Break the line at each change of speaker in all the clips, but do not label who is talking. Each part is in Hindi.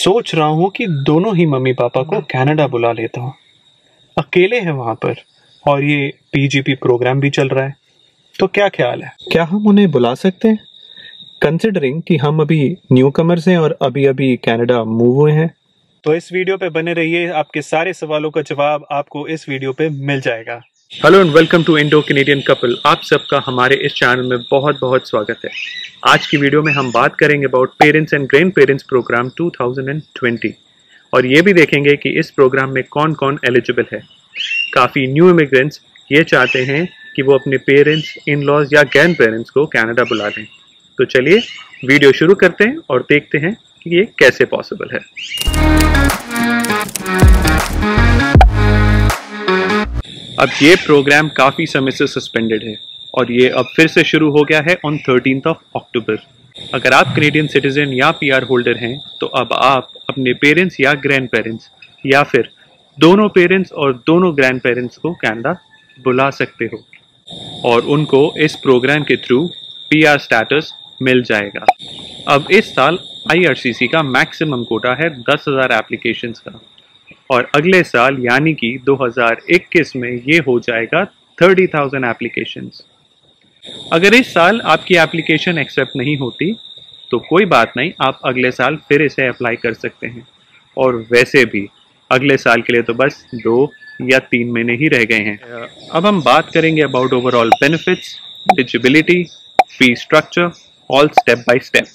सोच रहा हूँ कि दोनों ही मम्मी पापा को कनाडा बुला लेता हूँ। अकेले हैं वहां पर और ये पीजीपी प्रोग्राम भी चल रहा है, तो क्या ख्याल है, क्या हम उन्हें बुला सकते हैं कंसिडरिंग कि हम अभी न्यू कमर्स हैं और अभी अभी कनाडा मूव हुए हैं। तो इस वीडियो पे बने रहिए, आपके सारे सवालों का जवाब आपको इस वीडियो पे मिल जाएगा। Hello and welcome to Indo Canadian couple. आप सबका हमारे इस चैनल में बहुत बहुत स्वागत है। आज की वीडियो में हम बात करेंगे about parents and grandparents प्रोग्राम 2020 और ये भी देखेंगे कि इस प्रोग्राम में कौन कौन एलिजिबल है। काफ़ी न्यू इमिग्रेंट्स ये चाहते हैं कि वो अपने पेरेंट्स, इन लॉज या ग्रैंड पेरेंट्स को कनाडा बुला लें। तो चलिए वीडियो शुरू करते हैं और देखते हैं कि ये कैसे पॉसिबल है। अब ये प्रोग्राम काफ़ी समय से सस्पेंडेड है और ये अब फिर से शुरू हो गया है ऑन 13 अक्टूबर। अगर आप कैनेडियन सिटीजन या पीआर होल्डर हैं तो अब आप अपने पेरेंट्स या ग्रैंड पेरेंट्स या फिर दोनों पेरेंट्स और दोनों ग्रैंड पेरेंट्स को कनाडा बुला सकते हो और उनको इस प्रोग्राम के थ्रू पीआर स्टेटस मिल जाएगा। अब इस साल आईआरसीसी का मैक्सिमम कोटा है 10,000 एप्लीकेशंस का और अगले साल यानी कि 2021 में ये हो जाएगा 30,000 एप्लीकेशंस। अगर इस साल आपकी एप्लीकेशन एक्सेप्ट नहीं होती तो कोई बात नहीं, आप अगले साल फिर इसे अप्लाई कर सकते हैं। और वैसे भी अगले साल के लिए तो बस 2 या 3 महीने ही रह गए हैं। अब हम बात करेंगे about overall benefits, eligibility, fee structure, all step by step.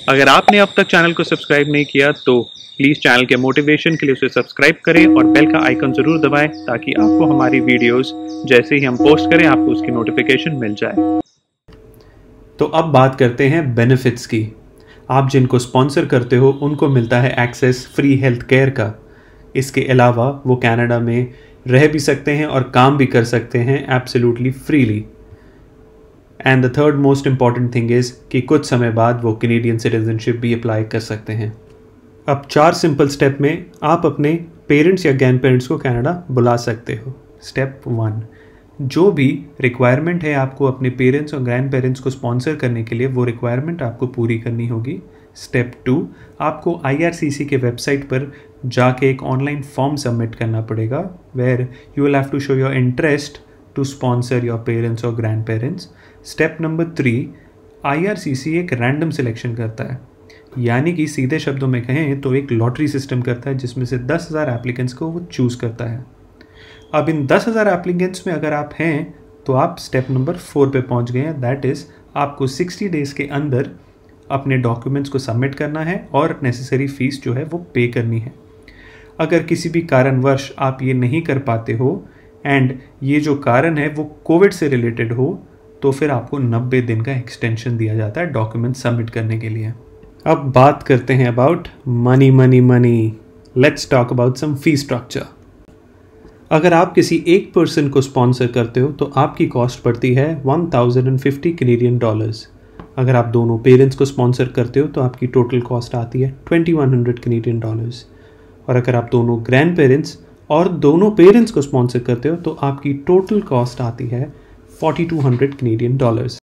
अगर आपने अब तक चैनल को सब्सक्राइब नहीं किया तो प्लीज़ चैनल के मोटिवेशन के लिए उसे सब्सक्राइब करें और बेल का आइकन ज़रूर दबाएं ताकि आपको हमारी वीडियोस जैसे ही हम पोस्ट करें आपको उसकी नोटिफिकेशन मिल जाए। तो अब बात करते हैं बेनिफिट्स की। आप जिनको स्पॉन्सर करते हो उनको मिलता है एक्सेस फ्री हेल्थ केयर का। इसके अलावा वो कनाडा में रह भी सकते हैं और काम भी कर सकते हैं absolutely freely. And the third most important thing is कि कुछ समय बाद वो कैनेडियन सिटीजनशिप भी अप्लाई कर सकते हैं। अब 4 सिंपल स्टेप में आप अपने पेरेंट्स या ग्रैंड पेरेंट्स को कनाडा बुला सकते हो। स्टेप 1, जो भी रिक्वायरमेंट है आपको अपने पेरेंट्स और ग्रैंड पेरेंट्स को स्पॉन्सर करने के लिए, वो रिक्वायरमेंट आपको पूरी करनी होगी। स्टेप 2, आपको आईआरसीसी के वेबसाइट पर जाके एक ऑनलाइन फॉर्म सबमिट करना पड़ेगा where you will have to show your interest to sponsor your parents और grandparents. Step number 3, IRCC एक रैंडम सिलेक्शन करता है, यानी कि सीधे शब्दों में कहें तो एक लॉटरी सिस्टम करता है जिसमें से 10,000 एप्लीकेंट्स को वो चूज़ करता है। अब इन 10,000 एप्लीकेंट्स में अगर आप हैं तो आप स्टेप नंबर 4 पे पहुंच गए हैं। दैट इज़ आपको 60 डेज़ के अंदर अपने डॉक्यूमेंट्स को सबमिट करना है और नेसेसरी फ़ीस जो है वो पे करनी है। अगर किसी भी कारणवश आप ये नहीं कर पाते हो एंड ये जो कारण है वो कोविड से रिलेटेड हो तो फिर आपको 90 दिन का एक्सटेंशन दिया जाता है डॉक्यूमेंट सबमिट करने के लिए। अब बात करते हैं about money. Let's talk about some fee structure. अगर आप किसी एक पर्सन को स्पॉन्सर करते हो तो आपकी कॉस्ट पड़ती है 1050 कैनेडियन डॉलर्स। अगर आप दोनों पेरेंट्स को स्पॉन्सर करते हो तो आपकी टोटल कॉस्ट आती है 2100 कैनेडियन डॉलर्स। और अगर आप दोनों ग्रैंड पेरेंट्स और दोनों पेरेंट्स को स्पॉन्सर करते हो तो आपकी टोटल कॉस्ट आती है 4200 कैनेडियन डॉलर्स।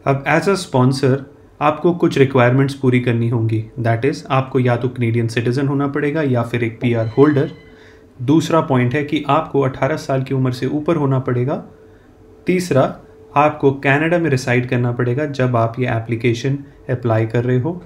अब एज अ स्पॉन्सर आपको कुछ रिक्वायरमेंट्स पूरी करनी होंगी। दैट इज़ आपको या तो कैनेडियन सिटीजन होना पड़ेगा या फिर एक पीआर होल्डर। दूसरा पॉइंट है कि आपको 18 साल की उम्र से ऊपर होना पड़ेगा। तीसरा, आपको कनाडा में रिसाइड करना पड़ेगा जब आप ये एप्लीकेशन अप्लाई कर रहे हो।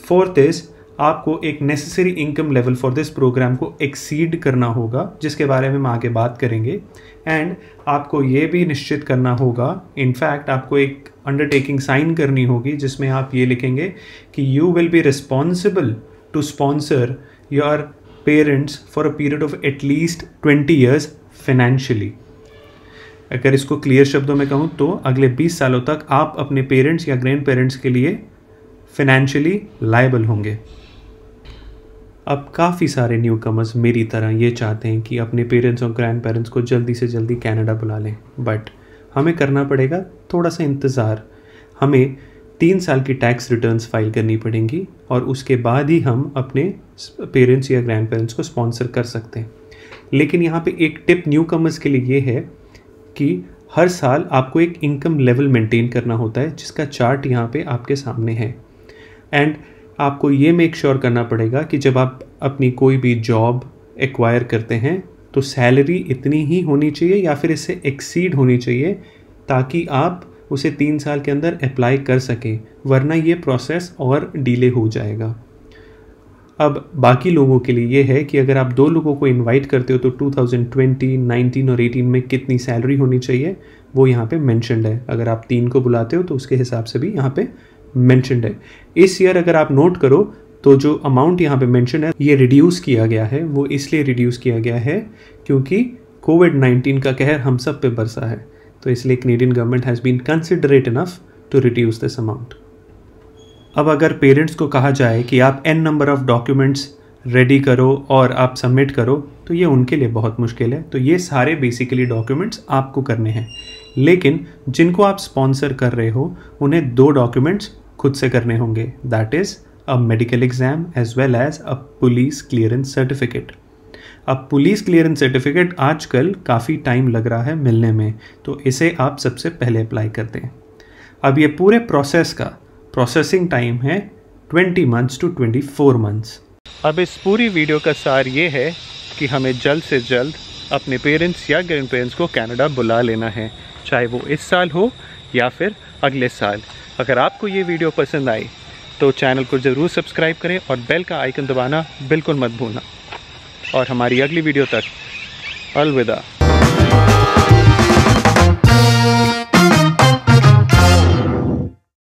फोर्थ इज़ आपको एक necessary income level for this program को एक्सीड करना होगा, जिसके बारे में हम आगे बात करेंगे। एंड आपको ये भी निश्चित करना होगा, इनफैक्ट आपको एक अंडरटेकिंग साइन करनी होगी जिसमें आप ये लिखेंगे कि you will be responsible to sponsor your parents for a period of at least 20 years financially. अगर इसको क्लियर शब्दों में कहूँ तो अगले 20 सालों तक आप अपने पेरेंट्स या ग्रैंड पेरेंट्स के लिए फाइनेंशियली लायबल होंगे। अब काफ़ी सारे न्यू कमर्स मेरी तरह ये चाहते हैं कि अपने पेरेंट्स और ग्रैंड पेरेंट्स को जल्दी से जल्दी कनाडा बुला लें, बट हमें करना पड़ेगा थोड़ा सा इंतज़ार। हमें 3 साल की टैक्स रिटर्न्स फाइल करनी पड़ेंगी और उसके बाद ही हम अपने पेरेंट्स या ग्रैंड पेरेंट्स को स्पॉन्सर कर सकते हैं। लेकिन यहाँ पे एक टिप न्यू कमर्स के लिए ये है कि हर साल आपको एक इनकम लेवल मेंटेन करना होता है, जिसका चार्ट यहाँ पे आपके सामने है। एंड आपको ये मेक श्योर करना पड़ेगा कि जब आप अपनी कोई भी जॉब एक्वायर करते हैं तो सैलरी इतनी ही होनी चाहिए या फिर इससे एक्सीड होनी चाहिए, ताकि आप उसे 3 साल के अंदर अप्लाई कर सकें, वरना ये प्रोसेस और डिले हो जाएगा। अब बाकी लोगों के लिए ये है कि अगर आप 2 लोगों को इनवाइट करते हो तो 2020, 19 और 18 में कितनी सैलरी होनी चाहिए वो यहाँ पे मेंशन्ड है। अगर आप 3 को बुलाते हो तो उसके हिसाब से भी यहाँ पे मेंशन्ड है। इस ईयर अगर आप नोट करो तो जो अमाउंट यहाँ पे मेंशन है ये रिड्यूस किया गया है। वो इसलिए रिड्यूस किया गया है क्योंकि कोविड-19 का कहर हम सब पे बरसा है, तो इसलिए Canadian government has been considerate enough to reduce this amount. अब अगर पेरेंट्स को कहा जाए कि आप n number of documents ready करो और आप सबमिट करो, तो ये उनके लिए बहुत मुश्किल है। तो ये सारे बेसिकली डॉक्यूमेंट्स आपको करने हैं, लेकिन जिनको आप स्पॉन्सर कर रहे हो उन्हें 2 डॉक्यूमेंट्स खुद से करने होंगे, that is a medical exam as well as a police clearance certificate. अब पुलिस क्लियरेंस सर्टिफिकेट आजकल काफ़ी टाइम लग रहा है मिलने में, तो इसे आप सबसे पहले अप्लाई करते हैं। अब ये पूरे प्रोसेस का प्रोसेसिंग टाइम है 20 मंथ्स टू 24 मंथ्स। अब इस पूरी वीडियो का सार ये है कि हमें जल्द से जल्द अपने पेरेंट्स या ग्रैंड पेरेंट्स को कनाडा बुला लेना है, चाहे वो इस साल हो या फिर अगले साल। अगर आपको ये वीडियो पसंद आई तो चैनल को ज़रूर सब्सक्राइब करें और बेल का आइकन दबाना बिल्कुल मत भूलना। और हमारी अगली वीडियो तक अलविदा।